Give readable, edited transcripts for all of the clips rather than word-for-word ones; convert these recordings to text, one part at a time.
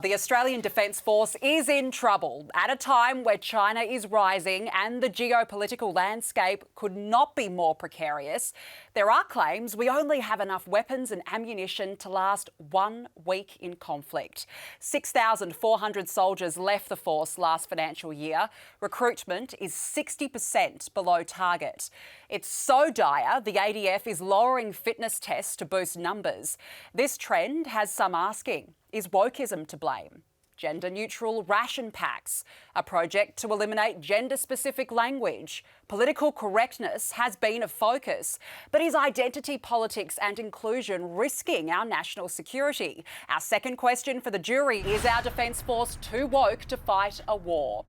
The Australian Defence Force is in trouble at a time where China is rising and the geopolitical landscape could not be more precarious. There are claims we only have enough weapons and ammunition to last 1 week in conflict. 6,400 soldiers left the force last financial year. Recruitment is 60% below target. It's so dire, the ADF is lowering fitness tests to boost numbers. This trend has some asking, is wokeism to blame? Gender-neutral ration packs, a project to eliminate gender-specific language. Political correctness has been a focus, but is identity politics and inclusion risking our national security? Our second question for the jury, is our Defence Force too woke to fight a war?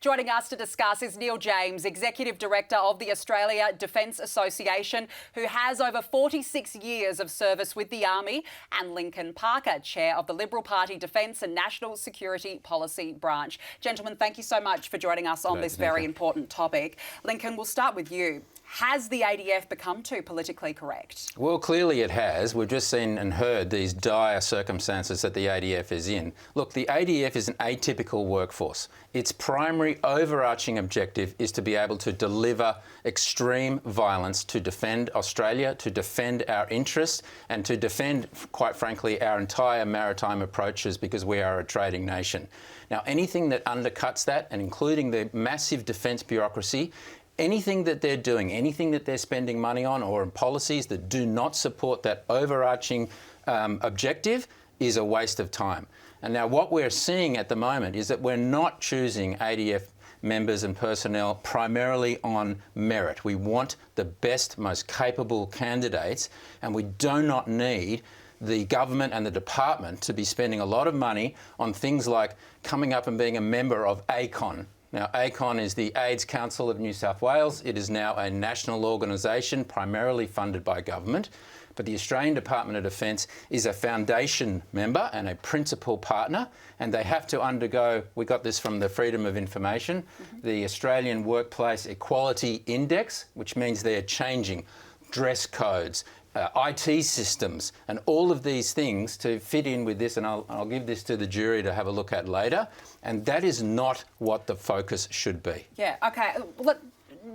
Joining us to discuss is Neil James, Executive Director of the Australia Defence Association, who has over 46 years of service with the Army, and Lincoln Parker, Chair of the Liberal Party Defence and National Security Policy Branch. Gentlemen, thank you so much for joining us on this very important topic. Lincoln, we'll start with you. Has the ADF become too politically correct? Well, clearly it has. We've just seen and heard these dire circumstances that the ADF is in. Look, the ADF is an atypical workforce. Its primary overarching objective is to be able to deliver extreme violence to defend Australia, to defend our interests, and to defend, quite frankly, our entire maritime approaches, because we are a trading nation. Now, anything that undercuts that, and including the massive defence bureaucracy, anything that they're doing, anything that they're spending money on, or in policies that do not support that overarching objective, is a waste of time. And now what we're seeing at the moment is that we're not choosing ADF members and personnel primarily on merit. We want the best, most capable candidates, and we do not need the government and the department to be spending a lot of money on things like coming up and being a member of ACON. Now, ACON is the AIDS Council of New South Wales. It is now a national organisation primarily funded by government. But the Australian Department of Defence is a foundation member and a principal partner, and they have to undergo, we got this from the Freedom of Information, the Australian Workplace Equality Index, which means they're changing dress codes, IT systems, and all of these things to fit in with this, and I'll give this to the jury to have a look at later, and that is not what the focus should be. Yeah, OK. Look,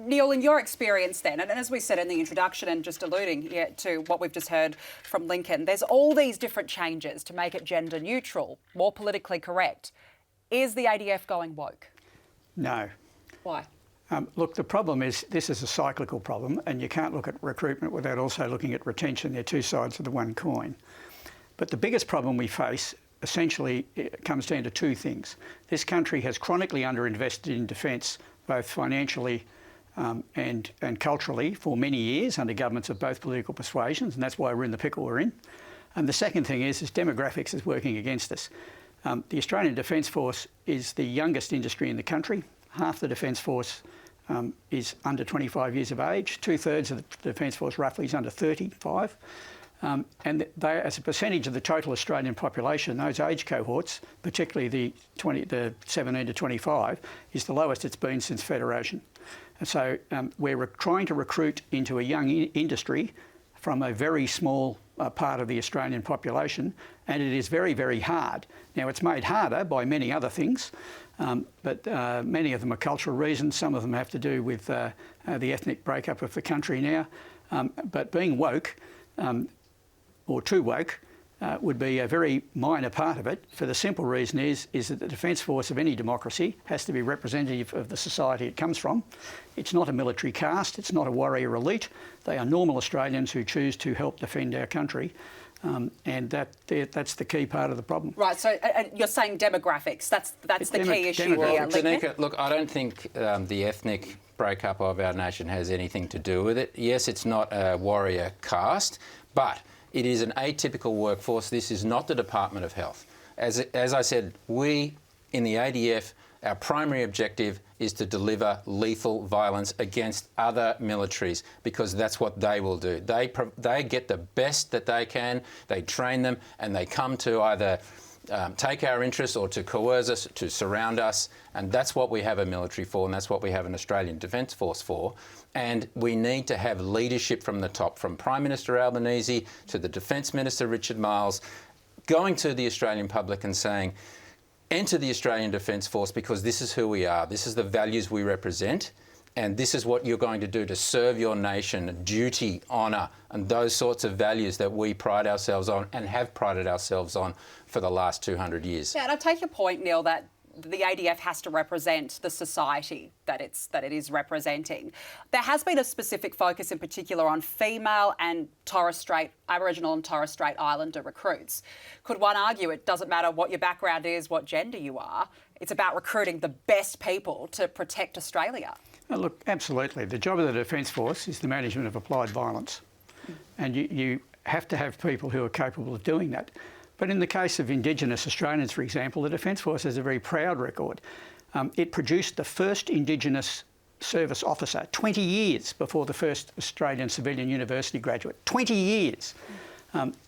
Neil, in your experience then, and as we said in the introduction and just alluding to what we've just heard from Lincoln, there's all these different changes to make it gender neutral, more politically correct. Is the ADF going woke? No. Why? Look, the problem is this is a cyclical problem, and you can't look at recruitment without also looking at retention. They're two sides of the one coin. But the biggest problem we face essentially comes down to two things. This country has chronically underinvested in defence, both financially and culturally, for many years under governments of both political persuasions, and that's why we're in the pickle we're in. And the second thing is demographics is working against us. The Australian Defence Force is the youngest industry in the country. Half the Defence Force is under 25 years of age. 2/3 of the Defence Force roughly is under 35. And they, as a percentage of the total Australian population, those age cohorts, particularly the 17 to 25, is the lowest it's been since Federation. And so we're trying to recruit into a young industry from a very small part of the Australian population, and it is very, very hard. Now, it's made harder by many other things, but many of them are cultural reasons. Some of them have to do with the ethnic breakup of the country now. But being woke, or too woke, would be a very minor part of it, for the simple reason is that the Defence Force of any democracy has to be representative of the society it comes from. It's not a military caste, it's not a warrior elite. They are normal Australians who choose to help defend our country. And that's the key part of the problem. Right, so you're saying demographics, that's the key issue here. Danica, look, I don't think the ethnic breakup of our nation has anything to do with it. Yes, it's not a warrior caste, but it is an atypical workforce. This is not the Department of Health. As I said, we in the ADF, our primary objective is to deliver lethal violence against other militaries, because that's what they will do. They get the best that they can, they train them, and they come to either take our interests or to coerce us, to surround us, and that's what we have a military for, and that's what we have an Australian Defence Force for. And we need to have leadership from the top, from Prime Minister Albanese to the Defence Minister Richard Marles, going to the Australian public and saying, enter the Australian Defence Force because this is who we are, this is the values we represent, and this is what you're going to do to serve your nation, duty, honour, and those sorts of values that we pride ourselves on and have prided ourselves on for the last 200 years. Yeah, and I take your point, Neil, that the ADF has to represent the society that it is representing. There has been a specific focus in particular on female and Aboriginal and Torres Strait Islander recruits. Could one argue it doesn't matter what your background is, what gender you are, it's about recruiting the best people to protect Australia? Look, absolutely. The job of the Defence Force is the management of applied violence. And you have to have people who are capable of doing that. But in the case of Indigenous Australians, for example, the Defence Force has a very proud record. It produced the first Indigenous service officer 20 years before the first Australian civilian university graduate. 20 years.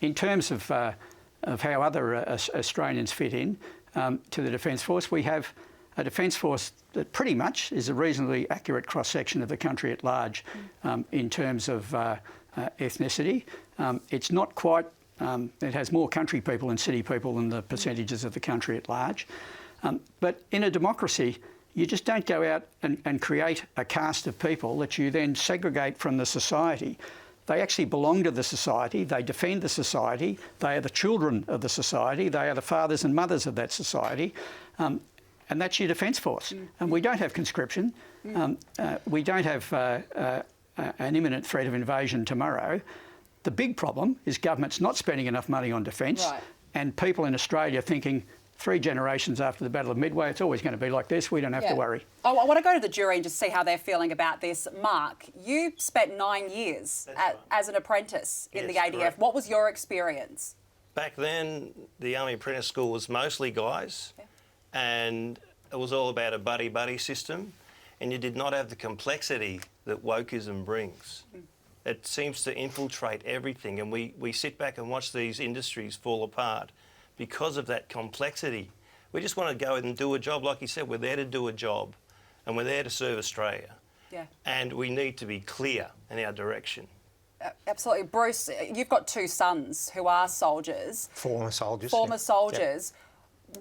In terms of how other Australians fit in to the Defence Force, we have a Defence Force that pretty much is a reasonably accurate cross-section of the country at large in terms of ethnicity. It's not quite, it has more country people and city people than the percentages of the country at large. But in a democracy, you just don't go out and create a caste of people that you then segregate from the society. They actually belong to the society, they defend the society, they are the children of the society, they are the fathers and mothers of that society. And that's your Defence Force. And we don't have conscription. We don't have an imminent threat of invasion tomorrow. The big problem is government's not spending enough money on defence, and people in Australia thinking 3 generations after the Battle of Midway, it's always going to be like this, we don't have to worry. I want to go to the jury and just see how they're feeling about this. Mark, you spent 9 years as an apprentice in the ADF. Correct. What was your experience? Back then, the Army Apprentice School was mostly guys, and it was all about a buddy-buddy system, and you did not have the complexity that wokeism brings. It seems to infiltrate everything, and we sit back and watch these industries fall apart because of that complexity. We just want to go and do a job. Like you said, we're there to do a job, and we're there to serve Australia. Yeah. And we need to be clear in our direction. Absolutely. Bruce, you've got 2 sons who are soldiers. Former soldiers. Former soldiers. Yep.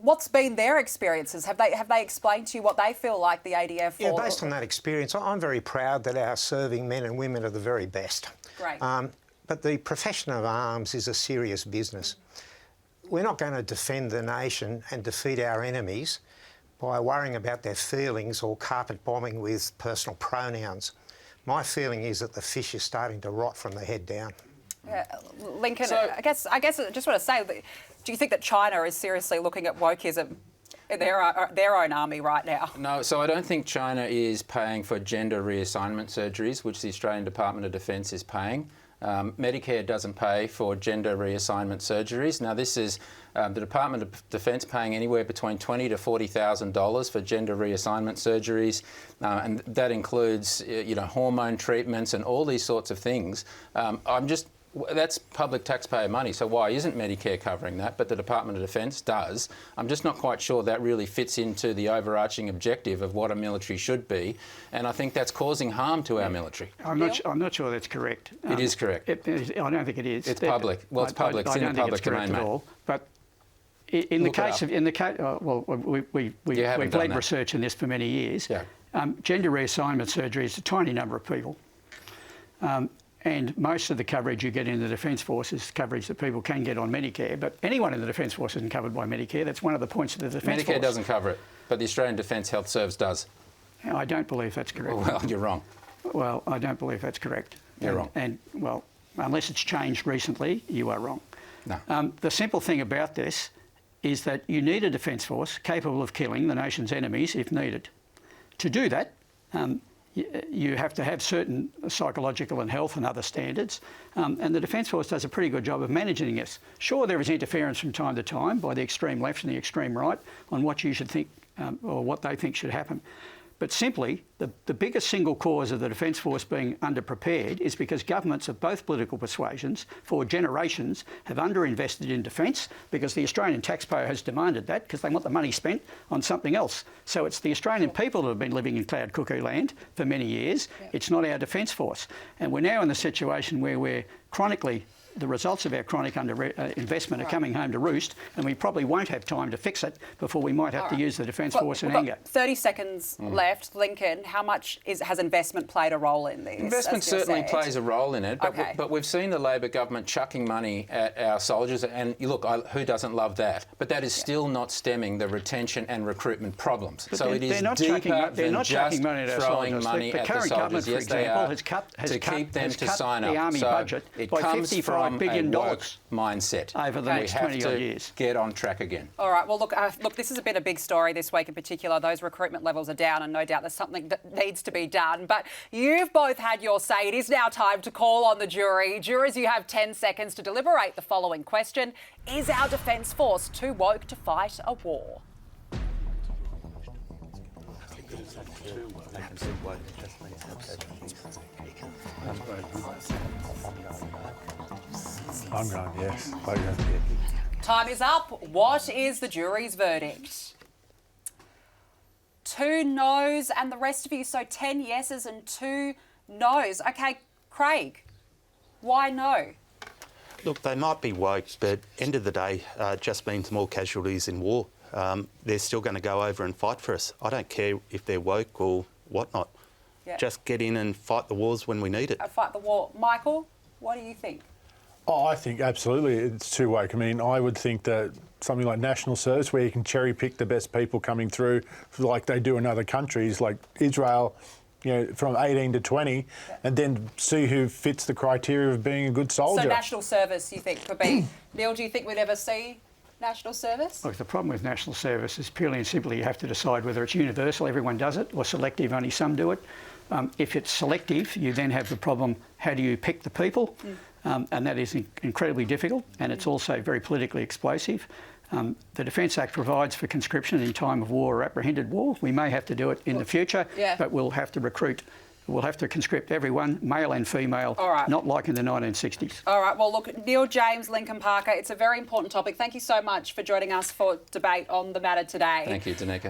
What's been their experiences? Have they explained to you what they feel like the ADF? Yeah, based on that experience, I'm very proud that our serving men and women are the very best. Great. But the profession of arms is a serious business. We're not going to defend the nation and defeat our enemies by worrying about their feelings or carpet bombing with personal pronouns. My feeling is that the fish is starting to rot from the head down. Lincoln, I guess I just want to say, do you think that China is seriously looking at wokeism in their own army right now? No, so I don't think China is paying for gender reassignment surgeries, which the Australian Department of Defence is paying. Medicare doesn't pay for gender reassignment surgeries. Now, this is the Department of Defence paying anywhere between $20,000 to $40,000 for gender reassignment surgeries, and that includes, hormone treatments and all these sorts of things. That's public taxpayer money, so why isn't Medicare covering that? But the Department of Defence does. I'm just not quite sure that really fits into the overarching objective of what a military should be, and I think that's causing harm to our military. I'm not sure that's correct. It is correct. I don't think it is. It's public. Well, it's public. It's in the public domain, mate. But in the case we've led research in this for many years. Yeah. Gender reassignment surgery is a tiny number of people. And most of the coverage you get in the Defence Force is coverage that people can get on Medicare, but anyone in the Defence Force isn't covered by Medicare. That's one of the points of the Defence Force. Medicare doesn't cover it, but the Australian Defence Health Service does. I don't believe that's correct. Well, you're wrong. Well, I don't believe that's correct. You're wrong. And, unless it's changed recently, you are wrong. No. The simple thing about this is that you need a Defence Force capable of killing the nation's enemies if needed. To do that, you have to have certain psychological and health and other standards, and the Defence Force does a pretty good job of managing this. Sure, there is interference from time to time by the extreme left and the extreme right on what you should think or what they think should happen. But simply, the biggest single cause of the Defence Force being underprepared is because governments of both political persuasions for generations have underinvested in defence because the Australian taxpayer has demanded that because they want the money spent on something else. So it's the Australian people who have been living in cloud cuckoo land for many years. Yeah. It's not our Defence Force. And we're now in the situation where we're chronically the results of our chronic investment are coming home to roost, and we probably won't have time to fix it before we might have to use the Defence Force in anger. 30 seconds left. Lincoln, how much has investment played a role in this? Investment certainly plays a role in it, but, Okay. but we've seen the Labor government chucking money at our soldiers, and look, who doesn't love that? But that is still not stemming the retention and recruitment problems. But so it is they're deeper not chucking than money at our just throwing soldiers. money The at the current government, soldiers. for Yes, they example, are. has to keep them to cut sign up. the army so budget it by comes $55 from billion a woke mindset over the next 20 odd years. Get on track again. All right. Well, look, this has been a big story this week in particular. Those recruitment levels are down, and no doubt there's something that needs to be done. But you've both had your say. It is now time to call on the jury. Jurors, you have 10 seconds to deliberate the following question: is our Defence Force too woke to fight a war? I'm going yes. Time is up. What is the jury's verdict? 2 noes and the rest of you, so 10 yeses and 2 noes. OK, Craig, why no? Look, they might be woke, but end of the day, it just means more casualties in war. They're still going to go over and fight for us. I don't care if they're woke or whatnot. Yeah. Just get in and fight the wars when we need it. Fight the war. Michael, what do you think? Oh, I think absolutely it's too woke. I mean, I would think that something like national service, where you can cherry pick the best people coming through, like they do in other countries, like Israel, you know, from 18 to 20, and then see who fits the criteria of being a good soldier. So national service, you think, could be... Neil, do you think we'd ever see national service? Look, the problem with national service is purely and simply you have to decide whether it's universal, everyone does it, or selective, only some do it. If it's selective, you then have the problem, how do you pick the people? And that is incredibly difficult, and it's also very politically explosive. The Defence Act provides for conscription in time of war or apprehended war. We may have to do it in the future, but we'll have to recruit. We'll have to conscript everyone, male and female, not like in the 1960s. All right. Well, look, Neil, James, Lincoln, Parker, it's a very important topic. Thank you so much for joining us for debate on the matter today. Thank you, Danica.